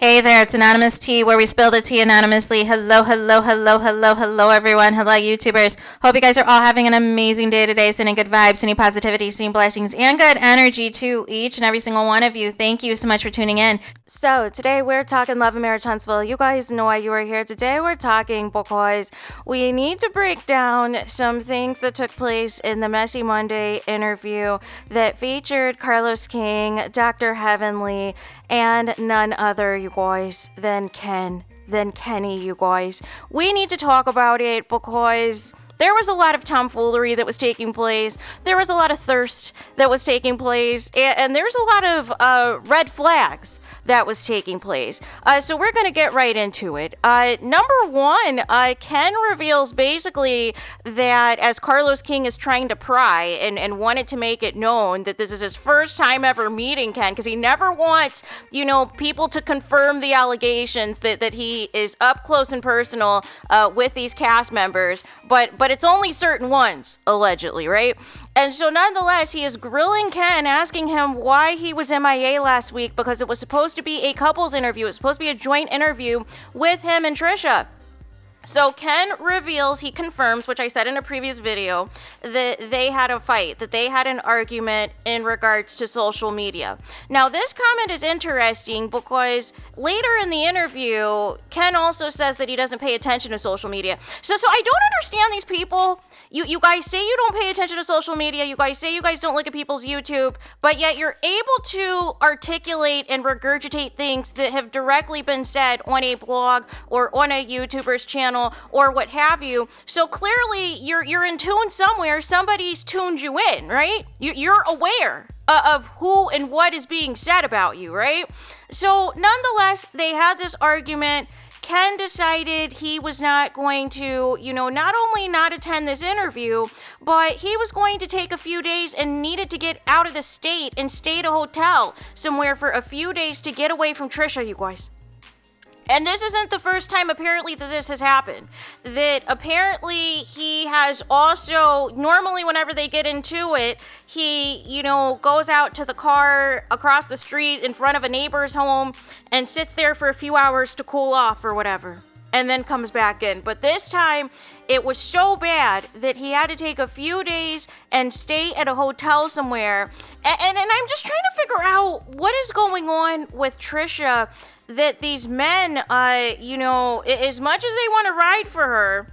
Hey there, it's Anonymous Tea, where we spill the tea anonymously. Hello, hello, hello, hello, hello, everyone. Hello, YouTubers. Hope you guys are all having an amazing day today, sending good vibes, sending positivity, sending blessings, and good energy to each and every single one of you. Thank you so much for tuning in. So, today we're talking love and marriage, Huntsville. You guys know why you are here. Today we're talking because we need to break down some things that took place in the Messy Monday interview that featured Carlos King, Dr. Heavenly, and none other, you guys, than Kenny, you guys. We need to talk about it because there was a lot of tomfoolery that was taking place. There was a lot of thirst that was taking place. And there's a lot of red flags that was taking place. So we're going to get right into it. Number one, Ken reveals basically that as Carlos King is trying to pry and wanted to make it known that this is his first time ever meeting Ken, because he never wants, people to confirm the allegations that he is up close and personal with these cast members, but it's only certain ones, allegedly, right? And so nonetheless, he is grilling Ken, asking him why he was MIA last week, because it was supposed to be a couples interview. It was supposed to be a joint interview with him and Trisha. So Ken reveals, he confirms, which I said in a previous video, that they had a fight, that they had an argument in regards to social media. Now, this comment is interesting because later in the interview, Ken also says that he doesn't pay attention to social media. So I don't understand these people. You guys say you don't pay attention to social media. You guys say you guys don't look at people's YouTube, but yet you're able to articulate and regurgitate things that have directly been said on a blog or on a YouTuber's channel or what have you. So clearly you're in tune somewhere. Somebody's tuned you in, right? You're aware of who and what is being said about you, right? So nonetheless, they had this argument. Ken decided he was not going to, not only not attend this interview, but he was going to take a few days and needed to get out of the state and stay at a hotel somewhere for a few days to get away from Trisha, you guys. And this isn't the first time, apparently, that this has happened. That apparently he has also, normally whenever they get into it, he, goes out to the car across the street in front of a neighbor's home and sits there for a few hours to cool off or whatever, and then comes back in. But this time, it was so bad that he had to take a few days and stay at a hotel somewhere. And I'm just trying to figure out what is going on with Trisha, that these men, as much as they want to ride for her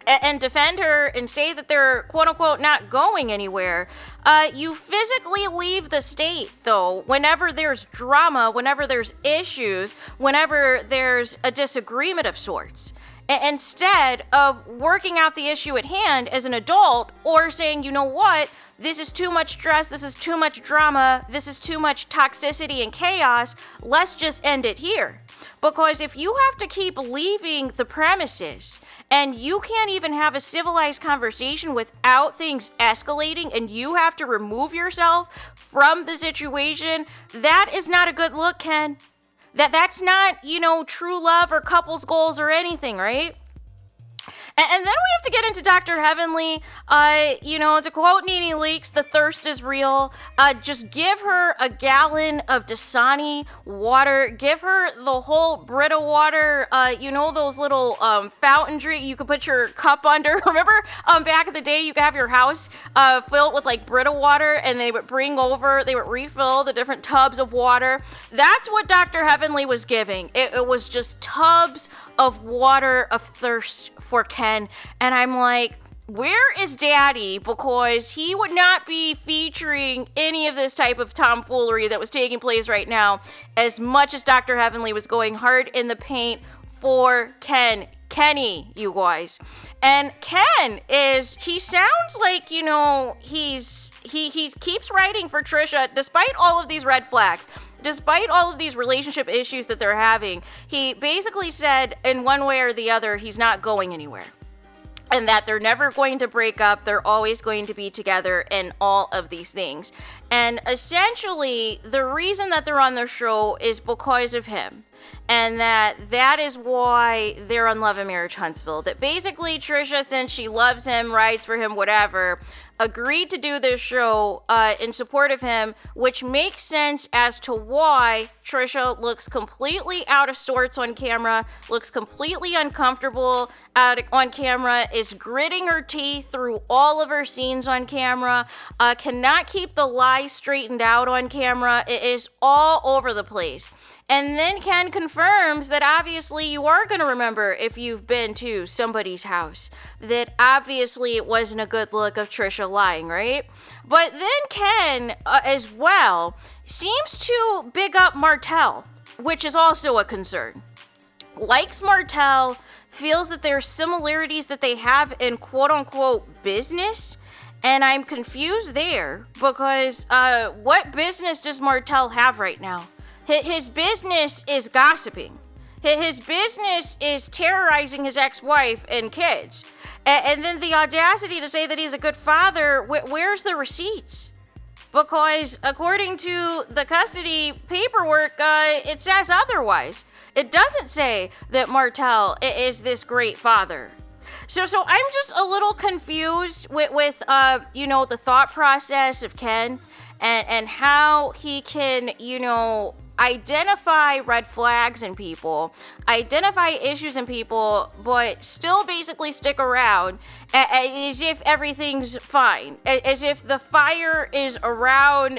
and defend her and say that they're quote-unquote not going anywhere, you physically leave the state, though, whenever there's drama, whenever there's issues, whenever there's a disagreement of sorts. Instead of working out the issue at hand as an adult, or saying, you know what, this is too much stress, this is too much drama, this is too much toxicity and chaos, let's just end it here. Because if you have to keep leaving the premises and you can't even have a civilized conversation without things escalating and you have to remove yourself from the situation, that is not a good look, Ken. That's not, true love or couples goals or anything, right? And then we have to get into Dr. Heavenly. To quote Nene Leakes, the thirst is real. Just give her a gallon of DASANI water. Give her the whole Brita water. Those little fountain drink you could put your cup under. Remember back in the day, you could have your house filled with like Brita water, and they would refill the different tubs of water. That's what Dr. Heavenly was giving. It was just tubs of water of thirst for Ken. And I'm like, where is Daddy? Because he would not be featuring any of this type of tomfoolery that was taking place right now, as much as Dr. Heavenly was going hard in the paint for Kenny, you guys. And Ken he sounds like, he keeps writing for Trisha, despite all of these red flags. Despite all of these relationship issues that they're having, he basically said in one way or the other, he's not going anywhere. And that they're never going to break up. They're always going to be together and all of these things. And essentially, the reason that they're on the show is because of him. And that is why they're on Love and Marriage Huntsville. That basically Trisha, since she loves him, rides for him, whatever, agreed to do this show in support of him, which makes sense as to why Trisha looks completely out of sorts on camera, looks completely uncomfortable on camera, is gritting her teeth through all of her scenes on camera, cannot keep the lies straightened out on camera. It is all over the place. And then Ken confirms that obviously you are going to remember if you've been to somebody's house, that obviously it wasn't a good look of Trisha lying, right? But then Ken, as well, seems to big up Martell, which is also a concern. Likes Martell, feels that there are similarities that they have in quote-unquote business, and I'm confused there because what business does Martell have right now? His business is gossiping. His business is terrorizing his ex-wife and kids. And then the audacity to say that he's a good father, where's the receipts? Because according to the custody paperwork, it says otherwise. It doesn't say that Martell is this great father. So I'm just a little confused with the thought process of Ken and how he can, identify red flags in people, identify issues in people, but still basically stick around as if everything's fine, as if the fire is around,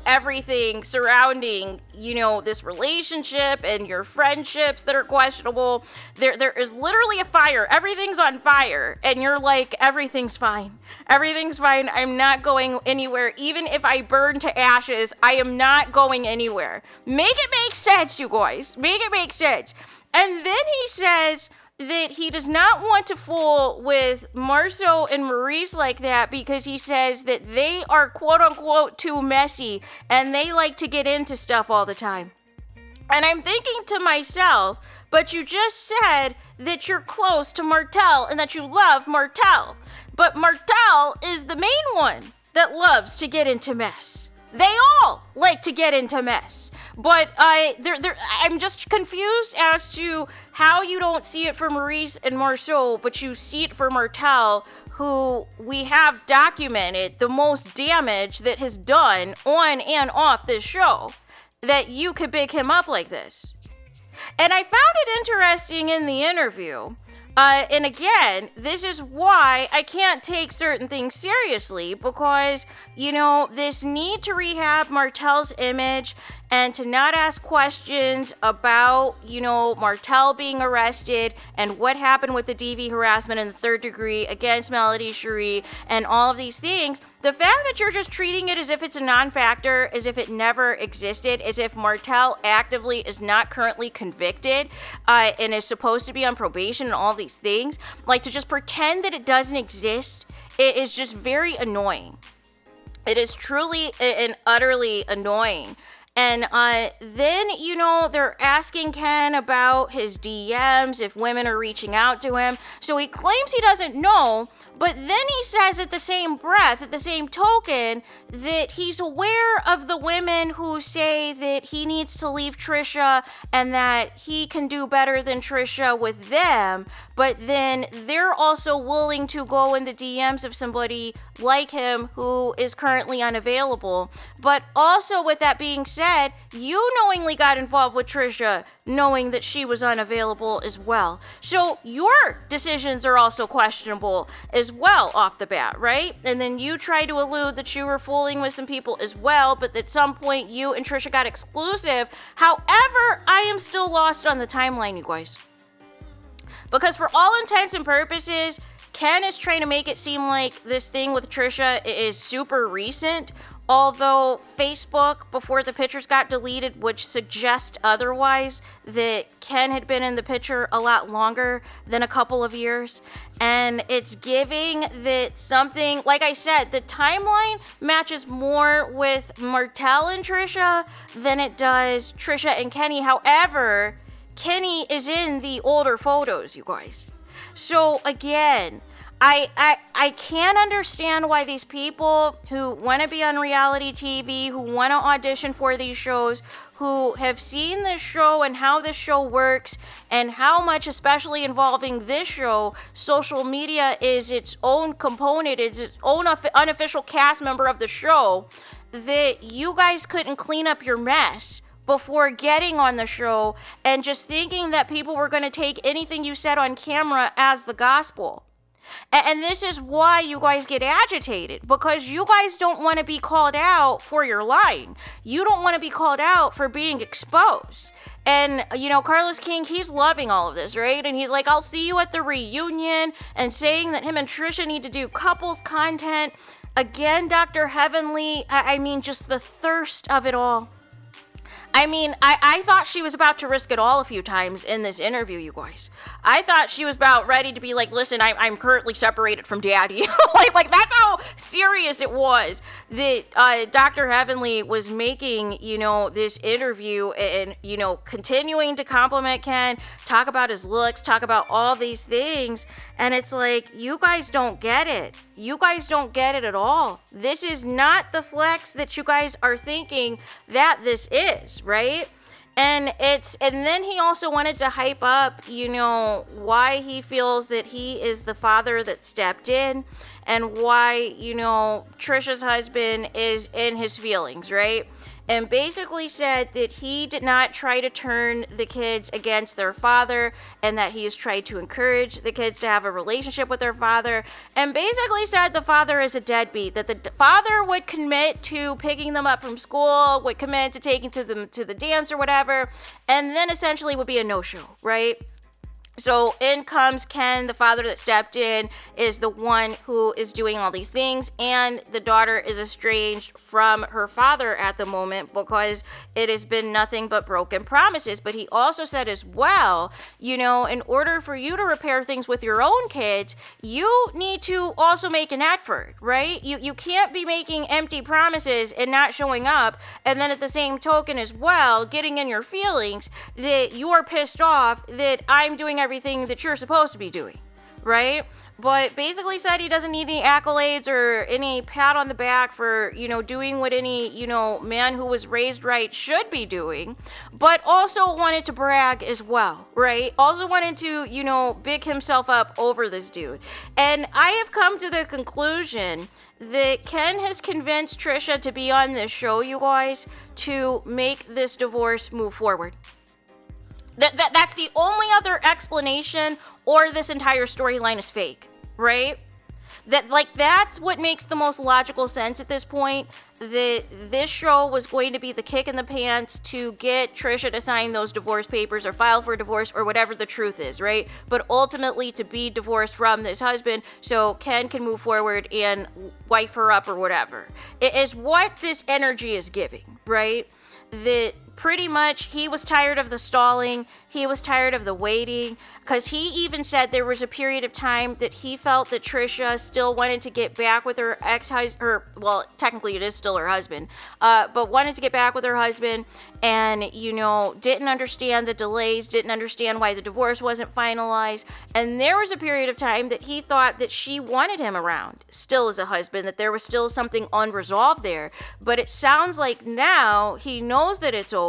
everything surrounding, this relationship and your friendships that are questionable. There is literally a fire. Everything's on fire. And you're like, everything's fine. Everything's fine. I'm not going anywhere. Even if I burn to ashes, I am not going anywhere. Make it make sense, you guys. Make it make sense. And then he says that he does not want to fool with Marceau and Maurice like that because he says that they are quote-unquote too messy and they like to get into stuff all the time. And I'm thinking to myself, but you just said that you're close to Martell and that you love Martell. But Martell is the main one that loves to get into mess. They all like to get into mess. But I'm just confused as to how you don't see it for Maurice and Marceau, but you see it for Martell, who we have documented the most damage that has done on and off this show, that you could big him up like this. And I found it interesting in the interview. And again, this is why I can't take certain things seriously because, this need to rehab Martell's image and to not ask questions about, Martell being arrested and what happened with the DV harassment in the third degree against Melody Cherie and all of these things. The fact that you're just treating it as if it's a non-factor, as if it never existed, as if Martell actively is not currently convicted and is supposed to be on probation and all these things, like to just pretend that it doesn't exist, it is just very annoying. It is truly and utterly annoying. And then, they're asking Ken about his DMs, if women are reaching out to him. So he claims he doesn't know, but then he says at the same breath, at the same token, that he's aware of the women who say that he needs to leave Trisha and that he can do better than Trisha with them. But then they're also willing to go in the DMs of somebody like him who is currently unavailable. But also with that being said, you knowingly got involved with Trisha knowing that she was unavailable as well. So your decisions are also questionable as well off the bat, right? And then you try to allude that you were fooling with some people as well, but at some point you and Trisha got exclusive. However, I am still lost on the timeline, you guys. Because for all intents and purposes, Ken is trying to make it seem like this thing with Trisha is super recent, although Facebook, before the pictures got deleted, would suggest otherwise, that Ken had been in the picture a lot longer than a couple of years. And it's giving that something, like I said, the timeline matches more with Martell and Trisha than it does Trisha and Kenny. However, Kenny is in the older photos, you guys. So again, I can't understand why these people who want to be on reality TV, who want to audition for these shows, who have seen this show and how this show works and how much, especially involving this show, social media is its own component, it's its own unofficial cast member of the show, that you guys couldn't clean up your mess before getting on the show and just thinking that people were going to take anything you said on camera as the gospel. And this is why you guys get agitated, because you guys don't want to be called out for your lying. You don't want to be called out for being exposed. And, you know, Carlos King, he's loving all of this, right? And he's like, I'll see you at the reunion, and saying that him and Trisha need to do couples content. Again, Dr. Heavenly, I mean, just the thirst of it all. I mean, I thought she was about to risk it all a few times in this interview, you guys. I thought she was about ready to be like, listen, I'm currently separated from daddy. like that's how serious it was that Dr. Heavenly was making, you know, this interview and, you know, continuing to compliment Ken, talk about his looks, talk about all these things. And it's like, you guys don't get it. You guys don't get it at all. This is not the flex that you guys are thinking that this is, right? And then he also wanted to hype up, you know, why he feels that he is the father that stepped in and why, you know, Trisha's husband is in his feelings, right? And basically said that he did not try to turn the kids against their father and that he has tried to encourage the kids to have a relationship with their father, and basically said the father is a deadbeat, that the father would commit to picking them up from school, would commit to taking them to the dance or whatever, and then essentially would be a no-show, right? So in comes Ken, the father that stepped in, is the one who is doing all these things, and the daughter is estranged from her father at the moment because it has been nothing but broken promises. But he also said as well, you know, in order for you to repair things with your own kids, you need to also make an effort, right? You can't be making empty promises and not showing up, and then at the same token as well, getting in your feelings that you are pissed off that I'm doing everything that you're supposed to be doing, right? But basically said he doesn't need any accolades or any pat on the back for, you know, doing what any, you know, man who was raised right should be doing, but also wanted to brag as well, right? Also wanted to, you know, big himself up over this dude. And I have come to the conclusion that Ken has convinced Trisha to be on this show, you guys, to make this divorce move forward. That's the only other explanation, or this entire storyline is fake, right? That's what makes the most logical sense at this point, that this show was going to be the kick in the pants to get Trisha to sign those divorce papers or file for divorce or whatever the truth is, right? But ultimately to be divorced from this husband so Ken can move forward and wife her up or whatever. It is what this energy is giving, right? That pretty much he was tired of the stalling, he was tired of the waiting, because he even said there was a period of time that he felt that Trisha still wanted to get back with her ex-husband, well, technically it is still her husband, but wanted to get back with her husband, and, you know, didn't understand the delays, didn't understand why the divorce wasn't finalized, and there was a period of time that he thought that she wanted him around, still as a husband, that there was still something unresolved there, but it sounds like now he knows that it's over,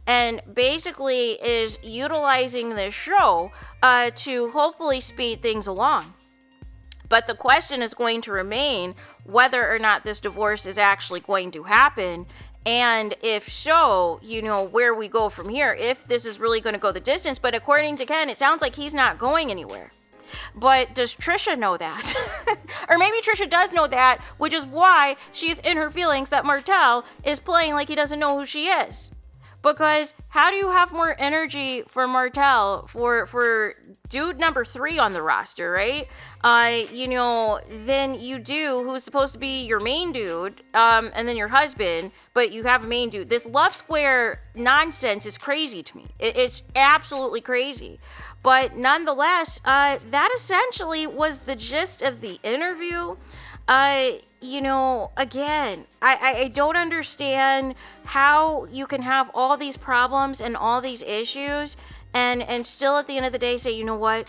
and basically is utilizing this show to hopefully speed things along. But the question is going to remain whether or not this divorce is actually going to happen, and if so, you know, where we go from here, if this is really going to go the distance. But according to Ken, it sounds like he's not going anywhere. But does Trisha know that? Or maybe Trisha does know that, which is why she's in her feelings that Martell is playing like he doesn't know who she is. Because how do you have more energy for Martell, for dude number 3 on the roster, right? You know, than you do who's supposed to be your main dude, and then your husband, but you have a main dude. This love square nonsense is crazy to me. It's absolutely crazy. But nonetheless, that essentially was the gist of the interview. You know, again, I don't understand how you can have all these problems and all these issues and still at the end of the day say, you know what?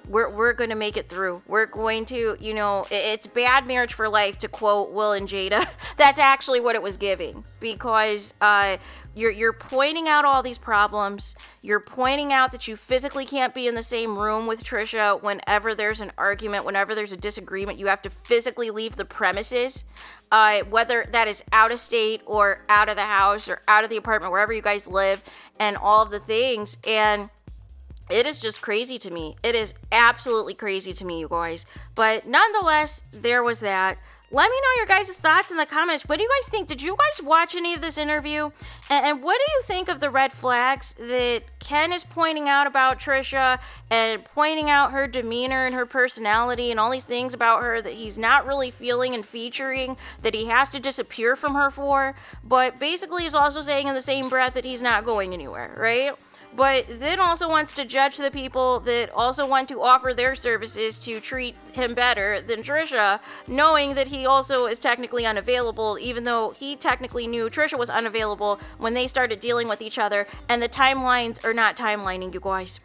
we're going to make it through. We're going to, it's bad marriage for life, to quote Will and Jada. That's actually what it was giving, because you're pointing out all these problems. You're pointing out that you physically can't be in the same room with Trisha whenever there's an argument, whenever there's a disagreement. You have to physically leave the premises, whether that is out of state or out of the house or out of the apartment, wherever you guys live, and all of the things. And it is just crazy to me. It is absolutely crazy to me, you guys. But nonetheless, there was that. Let me know your guys' thoughts in the comments. What do you guys think? Did you guys watch any of this interview? And what do you think of the red flags that Ken is pointing out about Trisha, and pointing out her demeanor and her personality and all these things about her that he's not really feeling and featuring, that he has to disappear from her for, but basically is also saying in the same breath that he's not going anywhere, right? But then also wants to judge the people that also want to offer their services to treat him better than Trisha, knowing that he also is technically unavailable, even though he technically knew Trisha was unavailable when they started dealing with each other, and the timelines are not timelining, you guys,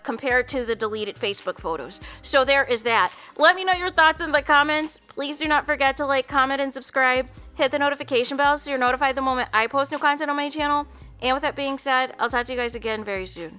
compared to the deleted Facebook photos. So there is that. Let me know your thoughts in the comments. Please do not forget to like, comment, and subscribe. Hit the notification bell so you're notified the moment I post new content on my channel. And with that being said, I'll talk to you guys again very soon.